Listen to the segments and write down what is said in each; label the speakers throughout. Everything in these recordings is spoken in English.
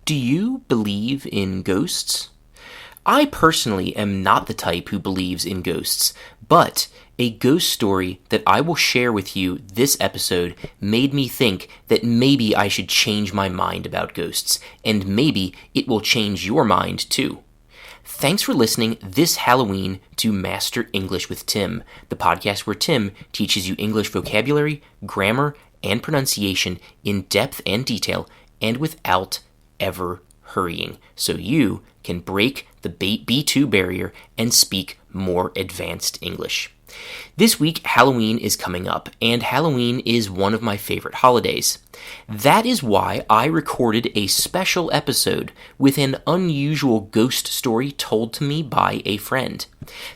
Speaker 1: Do you believe in ghosts? I personally am not the type who believes in ghosts, but a ghost story that I will share with you this episode made me think that maybe I should change my mind about ghosts, and maybe it will change your mind too. Thanks for listening this Halloween to Master English with Tim, the podcast where Tim teaches you English vocabulary, grammar, and pronunciation in depth and detail, and without ever hurrying, so you can break the B2 barrier and speak more advanced English. This week, Halloween is coming up, and Halloween is one of my favorite holidays. That is why I recorded a special episode with an unusual ghost story told to me by a friend.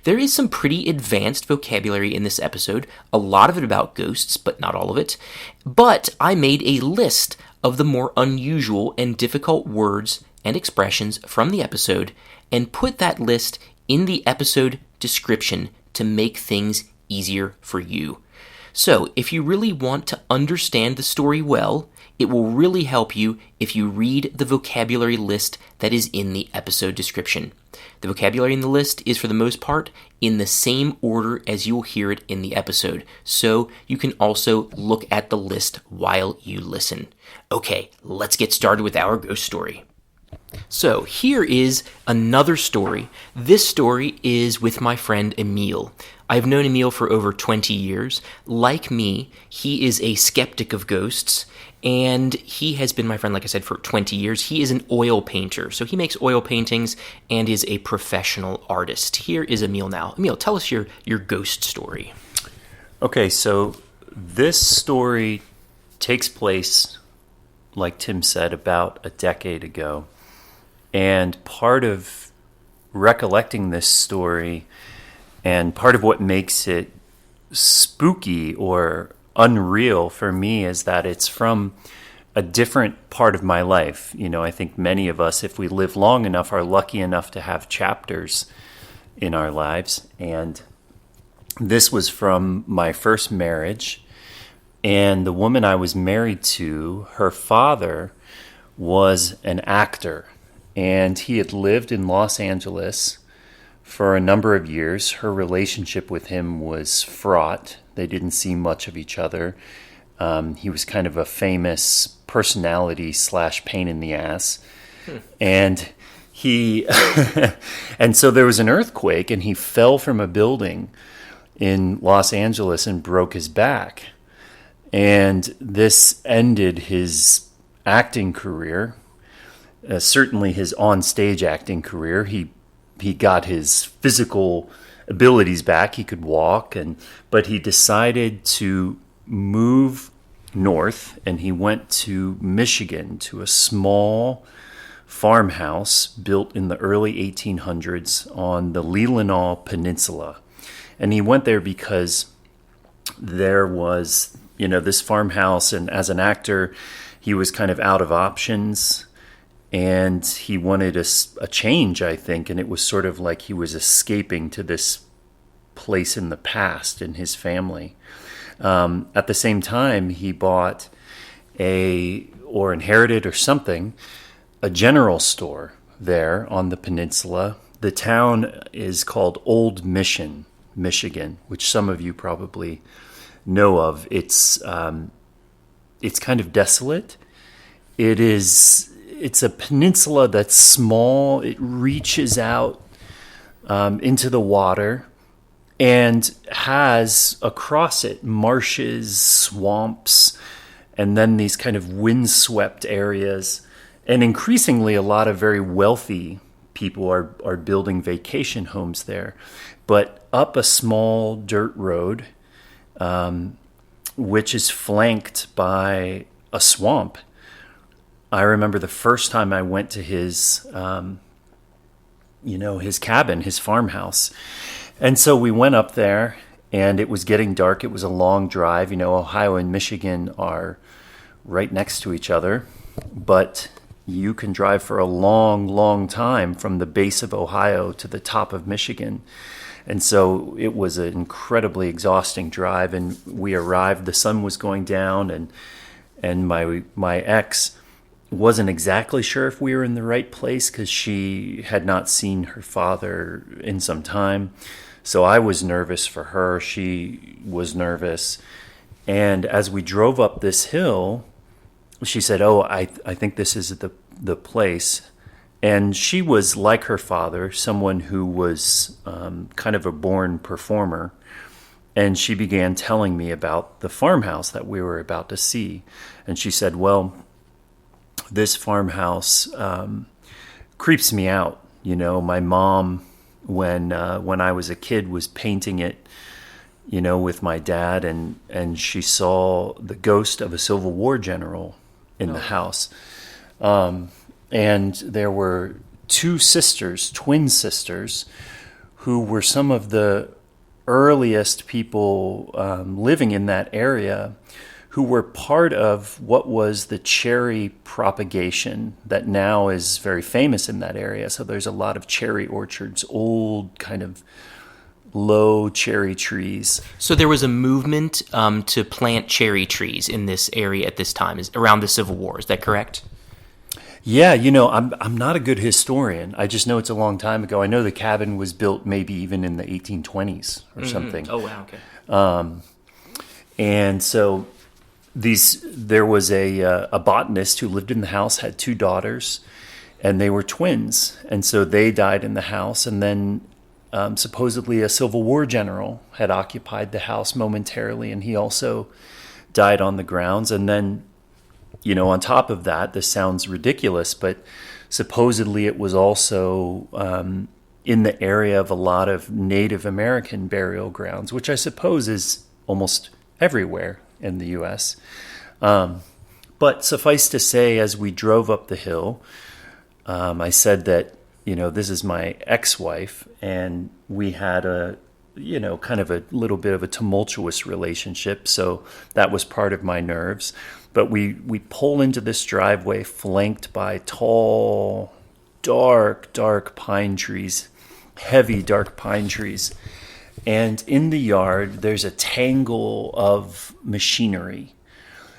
Speaker 1: There is some pretty advanced vocabulary in this episode, a lot of it about ghosts, but not all of it. But I made a list of the more unusual and difficult words and expressions from the episode and put that list in the episode description to make things easier for you. So, if you really want to understand the story well, it will really help you if you read the vocabulary list that is in the episode description. The vocabulary in the list is, for the most part, in the same order as you'll hear it in the episode, so you can also look at the list while you listen. Okay, let's get started with our ghost story. So, here is another story. This story is with my friend Emil. I've known Emil for over 20 years. Like me, he is a skeptic of ghosts, and he has been my friend, like I said, for 20 years. He is an oil painter, so he makes oil paintings and is a professional artist. Here is Emil now. Emil, tell us your ghost story.
Speaker 2: Okay, so this story takes place, like Tim said, about a decade ago. And part of recollecting this story and part of what makes it spooky or unreal for me is that it's from a different part of my life. You know, I think many of us, if we live long enough, are lucky enough to have chapters in our lives. And this was from my first marriage. And the woman I was married to, her father was an actor. And he had lived in Los Angeles for a number of years. Her relationship with him was fraught. They didn't see much of each other. He was kind of a famous personality / pain in the ass. And he, and so there was an earthquake and he fell from a building in Los Angeles and broke his back. And this ended his acting career. Certainly his on-stage acting career. He got his physical abilities back. He could walk, but he decided to move north, and he went to Michigan to a small farmhouse built in the early 1800s on the Leelanau Peninsula. And he went there because there was, this farmhouse, and as an actor, he was kind of out of options. And he wanted a change, I think, and it was sort of like he was escaping to this place in the past in his family. At the same time, he bought or inherited or something, a general store there on the peninsula. The town is called Old Mission, Michigan, which some of you probably know of. It's kind of desolate. It's a peninsula that's small. It reaches out into the water and has across it marshes, swamps, and then these kind of windswept areas. And increasingly, a lot of very wealthy people are building vacation homes there. But up a small dirt road, which is flanked by a swamp, I remember the first time I went to his cabin, his farmhouse. And so we went up there, and it was getting dark. It was a long drive. Ohio and Michigan are right next to each other, but you can drive for a long, long time from the base of Ohio to the top of Michigan. And so it was an incredibly exhausting drive, and we arrived. The sun was going down, and my ex wasn't exactly sure if we were in the right place because she had not seen her father in some time. So I was nervous for her. She was nervous. And as we drove up this hill, she said, "Oh, I think this is the place." And she was like her father, someone who was kind of a born performer. And she began telling me about the farmhouse that we were about to see. And she said, "Well, this farmhouse creeps me out. You know, my mom, when I was a kid, was painting it, you know, with my dad, and she saw the ghost of a Civil War general in the house. And there were two sisters, twin sisters, who were some of the earliest people living in that area, who were part of what was the cherry propagation that now is very famous in that area. So there's a lot of cherry orchards, old kind of low cherry trees.
Speaker 1: So there was a movement to plant cherry trees in this area at this time, around the Civil War. Is that correct?
Speaker 2: Yeah, you know, I'm not a good historian. I just know it's a long time ago. I know the cabin was built maybe even in the 1820s or something.
Speaker 1: Oh, wow, okay.
Speaker 2: And so there was a botanist who lived in the house, had two daughters, and they were twins. And so they died in the house. And then supposedly a Civil War general had occupied the house momentarily, and he also died on the grounds. And then, you know, on top of that, this sounds ridiculous, but supposedly it was also in the area of a lot of Native American burial grounds, which I suppose is almost everywhere in the U.S. But suffice to say, as we drove up the hill, I said that, you know, this is my ex-wife, and we had kind of a little bit of a tumultuous relationship, so that was part of my nerves. But we pull into this driveway flanked by tall, dark pine trees, heavy dark pine trees. And in the yard, there's a tangle of machinery.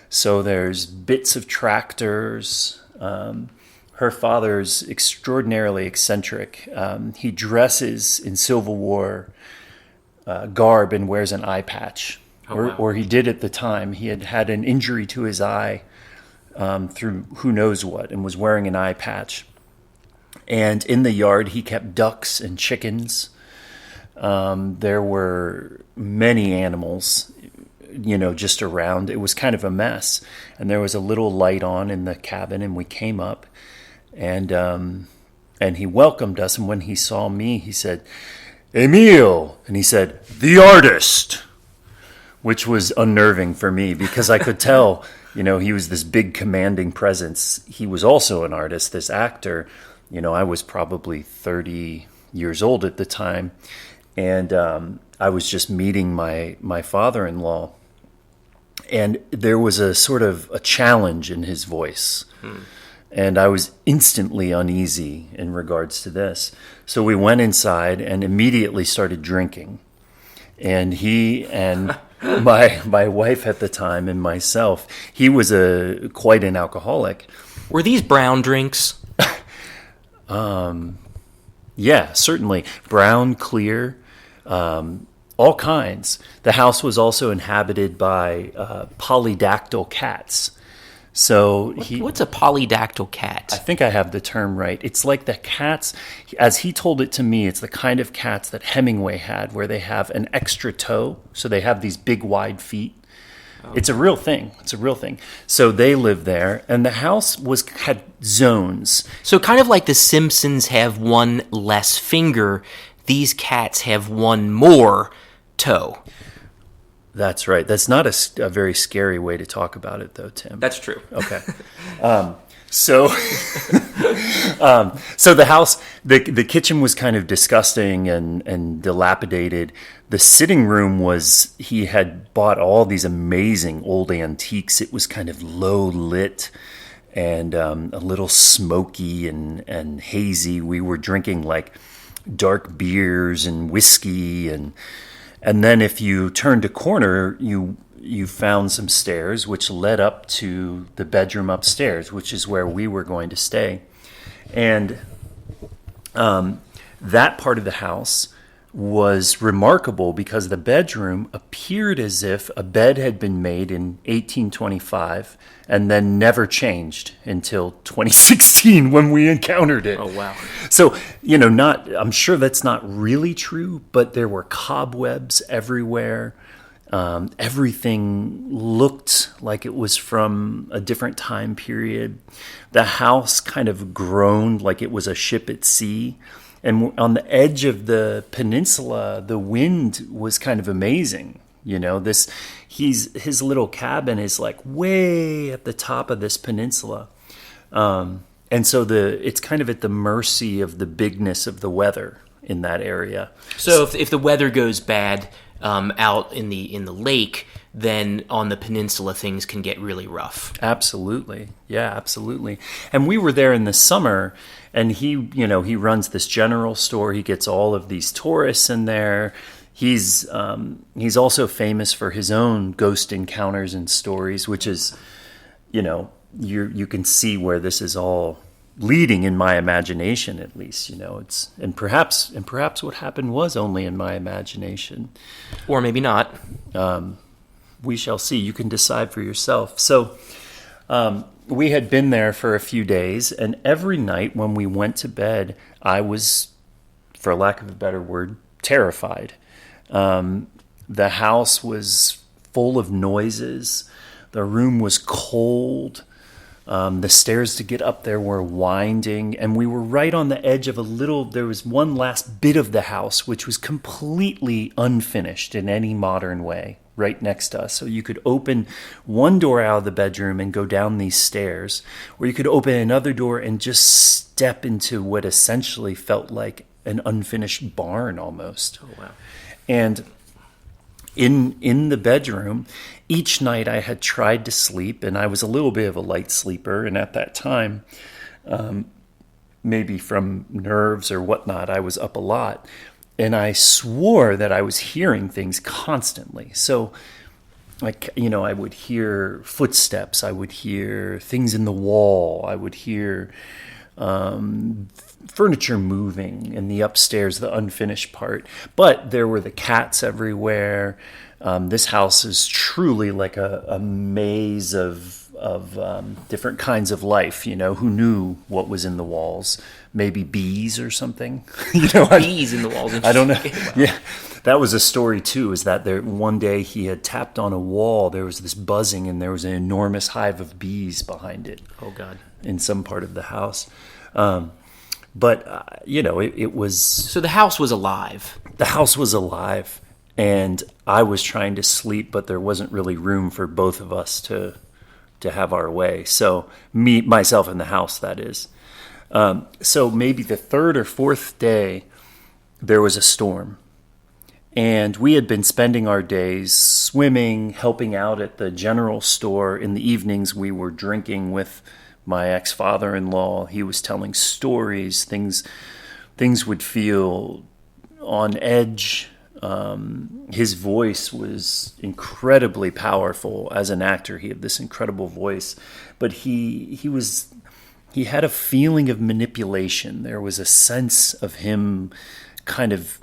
Speaker 2: So there's bits of tractors. Her father's extraordinarily eccentric. He dresses in Civil War garb and wears an eye patch. Or he did at the time. He had an injury to his eye through who knows what, and was wearing an eye patch. And in the yard, he kept ducks and chickens. There were many animals, you know, just around. It was kind of a mess. And there was a little light on in the cabin, and we came up, and he welcomed us. And when he saw me, he said, "Emile," and he said, "The artist," which was unnerving for me because I could tell, you know, he was this big commanding presence. He was also an artist, this actor. You know, I was probably 30 years old at the time, and I was just meeting my father-in-law, and there was a sort of a challenge in his voice. And I was instantly uneasy in regards to this. So we went inside and immediately started drinking. And he and my wife at the time and myself, he was quite an alcoholic.
Speaker 1: Were these brown drinks?
Speaker 2: Yeah, certainly. Brown, clear, all kinds. The house was also inhabited by polydactyl cats. So
Speaker 1: what's a polydactyl cat?
Speaker 2: I think I have the term right. It's like the cats, as he told it to me, it's the kind of cats that Hemingway had, where they have an extra toe, so they have these big wide feet. Oh. It's a real thing. So they live there, and the house had zones.
Speaker 1: So kind of like the Simpsons have one less finger, these cats have one more toe.
Speaker 2: That's right. That's not a very scary way to talk about it, though, Tim.
Speaker 1: That's true.
Speaker 2: Okay. So the house, the kitchen was kind of disgusting and dilapidated. The sitting room he had bought all these amazing old antiques. It was kind of low lit and a little smoky and hazy. We were drinking like dark beers and whiskey, and then if you turned a corner, you you found some stairs which led up to the bedroom upstairs, which is where we were going to stay. And that part of the house was remarkable because the bedroom appeared as if a bed had been made in 1825 and then never changed until 2016 when we encountered it.
Speaker 1: Oh, wow.
Speaker 2: So, I'm sure that's not really true, but there were cobwebs everywhere. Everything looked like it was from a different time period. The house kind of groaned like it was a ship at sea. And on the edge of the peninsula, the wind was kind of amazing. His little cabin is like way at the top of this peninsula. And so it's kind of at the mercy of the bigness of the weather in that area.
Speaker 1: So if the weather goes bad out in the lake, then on the peninsula things can get really rough.
Speaker 2: Absolutely. Yeah, absolutely. And we were there in the summer, and he runs this general store. He gets all of these tourists in there. He's also famous for his own ghost encounters and stories, which is, you can see where this is all leading in my imagination, at least. And perhaps what happened was only in my imagination,
Speaker 1: or maybe not.
Speaker 2: We shall see. You can decide for yourself. So we had been there for a few days, and every night when we went to bed, I was, for lack of a better word, terrified. The house was full of noises. The room was cold. The stairs to get up there were winding, and we were right on the edge of there was one last bit of the house which was completely unfinished in any modern way, right next to us. So you could open one door out of the bedroom and go down these stairs, or you could open another door and just step into what essentially felt like an unfinished barn almost.
Speaker 1: Oh, wow.
Speaker 2: And in the bedroom, each night I had tried to sleep, and I was a little bit of a light sleeper, and at that time, maybe from nerves or whatnot, I was up a lot, and I swore that I was hearing things constantly. So, I would hear footsteps, I would hear things in the wall, I would hear furniture moving in the upstairs, the unfinished part. But there were the cats everywhere. This house is truly like a maze of different kinds of life. Who knew what was in the walls? Maybe bees or something.
Speaker 1: Bees in the walls.
Speaker 2: I don't know. Yeah, that was a story too. Is that one day he had tapped on a wall? There was this buzzing, and there was an enormous hive of bees behind it.
Speaker 1: Oh God!
Speaker 2: In some part of the house. But it was...
Speaker 1: So the house was alive.
Speaker 2: The house was alive, and I was trying to sleep, but there wasn't really room for both of us to have our way. So myself and the house, that is. So maybe the third or fourth day, there was a storm. And we had been spending our days swimming, helping out at the general store. In the evenings, we were drinking with my ex-father-in-law. He was telling stories. Things would feel on edge. His voice was incredibly powerful. As an actor, he had this incredible voice, but he had a feeling of manipulation. There was a sense of him kind of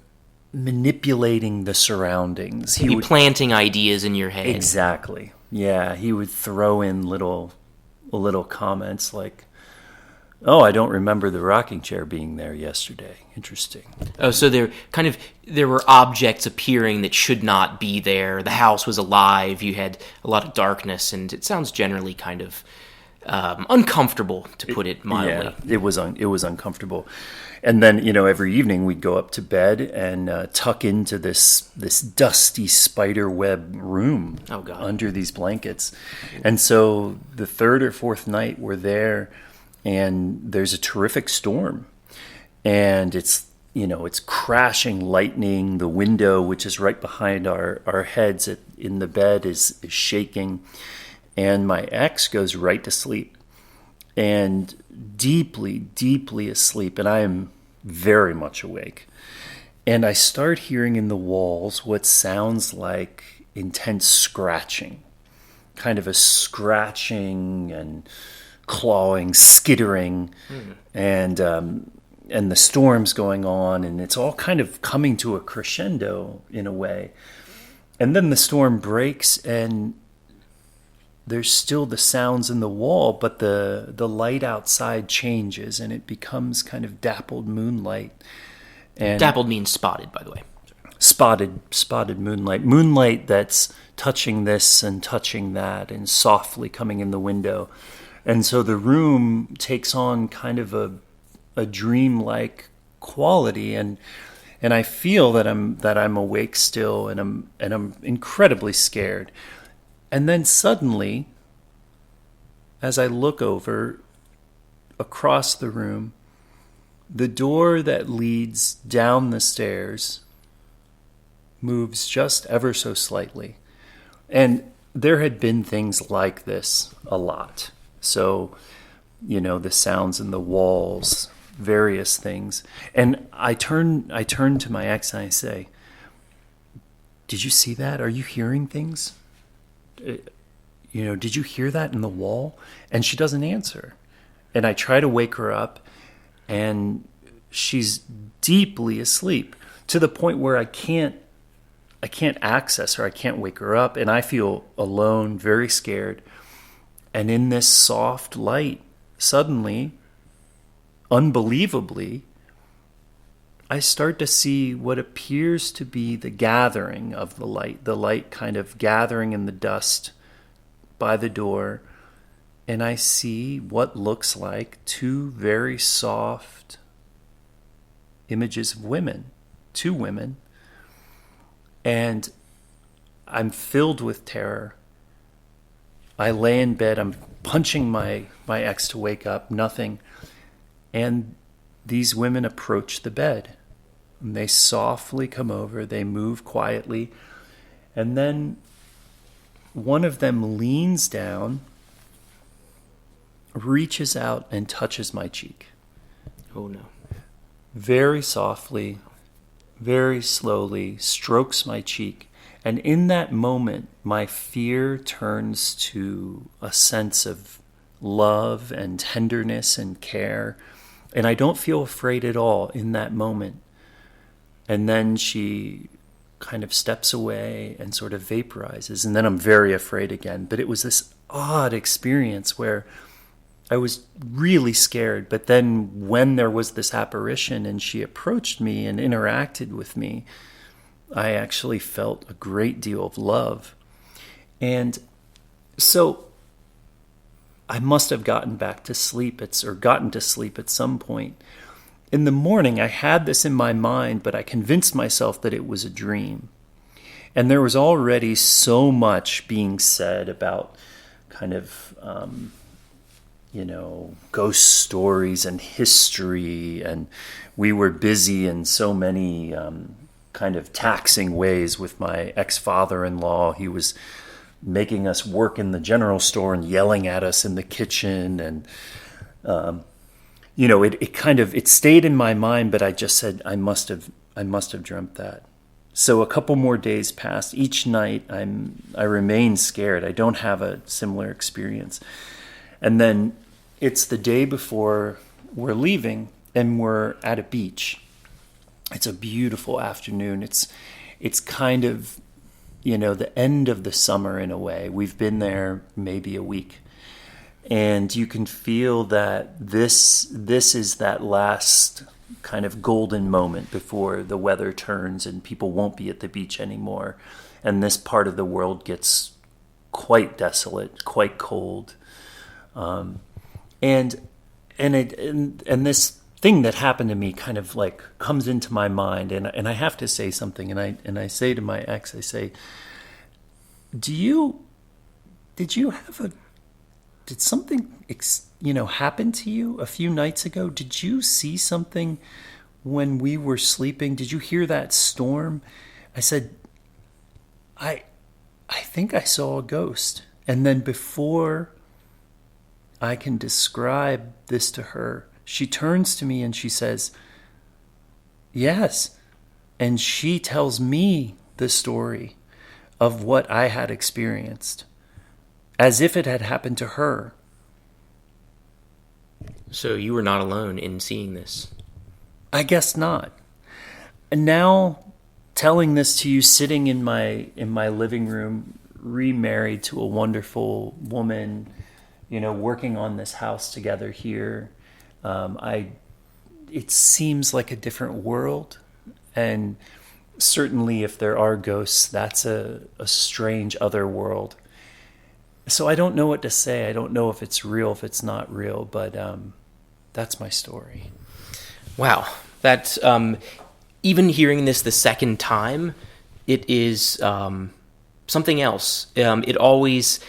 Speaker 2: manipulating the surroundings.
Speaker 1: He would planting ideas in your head.
Speaker 2: Exactly. Yeah, he would throw in little comments like, "Oh, I don't remember the rocking chair being there yesterday. Interesting."
Speaker 1: Oh, so there were objects appearing that should not be there. The house was alive. You had a lot of darkness, and it sounds generally kind of uncomfortable, to put it mildly.
Speaker 2: Yeah, it was uncomfortable. And then, every evening we'd go up to bed and tuck into this dusty spider web room.
Speaker 1: Oh, God.
Speaker 2: Under these blankets. And so the third or fourth night we're there, and there's a terrific storm. And it's crashing lightning. The window, which is right behind our heads in the bed, is shaking. And my ex goes right to sleep. And deeply, deeply asleep, and I am very much awake. And I start hearing in the walls what sounds like intense scratching, kind of a scratching and clawing, skittering, and the storm's going on, and it's all kind of coming to a crescendo in a way. And then the storm breaks, and there's still the sounds in the wall, but the light outside changes, and it becomes kind of dappled moonlight. And
Speaker 1: Dappled means spotted, by the way.
Speaker 2: spotted moonlight that's touching this and touching that and softly coming in the window. And so the room takes on kind of a dreamlike quality, and I feel that I'm awake still, and I'm incredibly scared. And then suddenly, as I look over across the room, the door that leads down the stairs moves just ever so slightly. And there had been things like this a lot. So, the sounds in the walls, various things. And I turn to my ex and I say, "Did you see that? Are you hearing things? Did you hear that in the wall?" And she doesn't answer. And I try to wake her up, and she's deeply asleep to the point where I can't access her. I can't wake her up, and I feel alone, very scared. And in this soft light, suddenly, unbelievably, I start to see what appears to be the gathering of the light kind of gathering in the dust by the door. And I see what looks like two very soft images of women, two women. And I'm filled with terror. I lay in bed, I'm punching my ex to wake up, nothing. And these women approach the bed. And they softly come over, they move quietly. And then one of them leans down, reaches out, and touches my cheek.
Speaker 1: Oh no.
Speaker 2: Very softly, very slowly, strokes my cheek. And in that moment, my fear turns to a sense of love and tenderness and care. And I don't feel afraid at all in that moment. And then she kind of steps away and sort of vaporizes. And then I'm very afraid again. But it was this odd experience where I was really scared. But then when there was this apparition and she approached me and interacted with me, I actually felt a great deal of love. And so I must have gotten back to sleep gotten to sleep at some point. In the morning, I had this in my mind, but I convinced myself that it was a dream. And there was already so much being said about kind of, ghost stories and history. And we were busy in so many kind of taxing ways with my ex-father-in-law. He was making us work in the general store and yelling at us in the kitchen. And, it stayed in my mind, but I just said, I must have dreamt that. So a couple more days passed. Each night I remain scared. I don't have a similar experience. And then it's the day before we're leaving, and we're at a beach. It's a beautiful afternoon. It's kind of, the end of the summer in a way. We've been there maybe a week. And you can feel that this is that last kind of golden moment before the weather turns and people won't be at the beach anymore. And this part of the world gets quite desolate, quite cold. And this thing that happened to me kind of like comes into my mind, and I have to say something, and I say to my ex, I say, did something happen to you a few nights ago? Did you see something when we were sleeping? Did you hear that storm? I said, I think I saw a ghost. And then before I can describe this to her, she turns to me and she says, "Yes." And she tells me the story of what I had experienced, as if it had happened to her.
Speaker 1: So you were not alone in seeing this.
Speaker 2: I guess not. And now, telling this to you, sitting in my living room, remarried to a wonderful woman, working on this house together here, it seems like a different world. And certainly, if there are ghosts, that's a strange other world. So I don't know what to say. I don't know if it's real, if it's not real, but that's my story.
Speaker 1: Wow. That's even hearing this the second time, it is something else. It always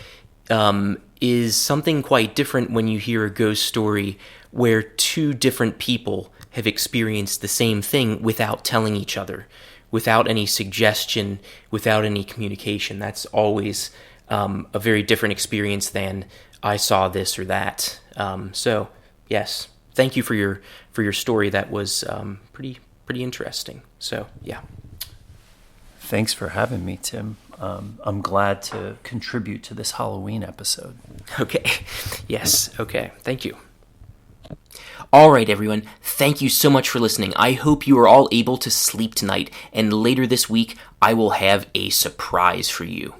Speaker 1: is something quite different when you hear a ghost story where two different people have experienced the same thing without telling each other, without any suggestion, without any communication. That's always a very different experience than I saw this or that. So, yes, thank you for your story. That was pretty interesting. So, yeah.
Speaker 2: Thanks for having me, Tim. I'm glad to contribute to this Halloween episode.
Speaker 1: Okay. Yes. Okay. Thank you. All right, everyone. Thank you so much for listening. I hope you are all able to sleep tonight, and later this week, I will have a surprise for you.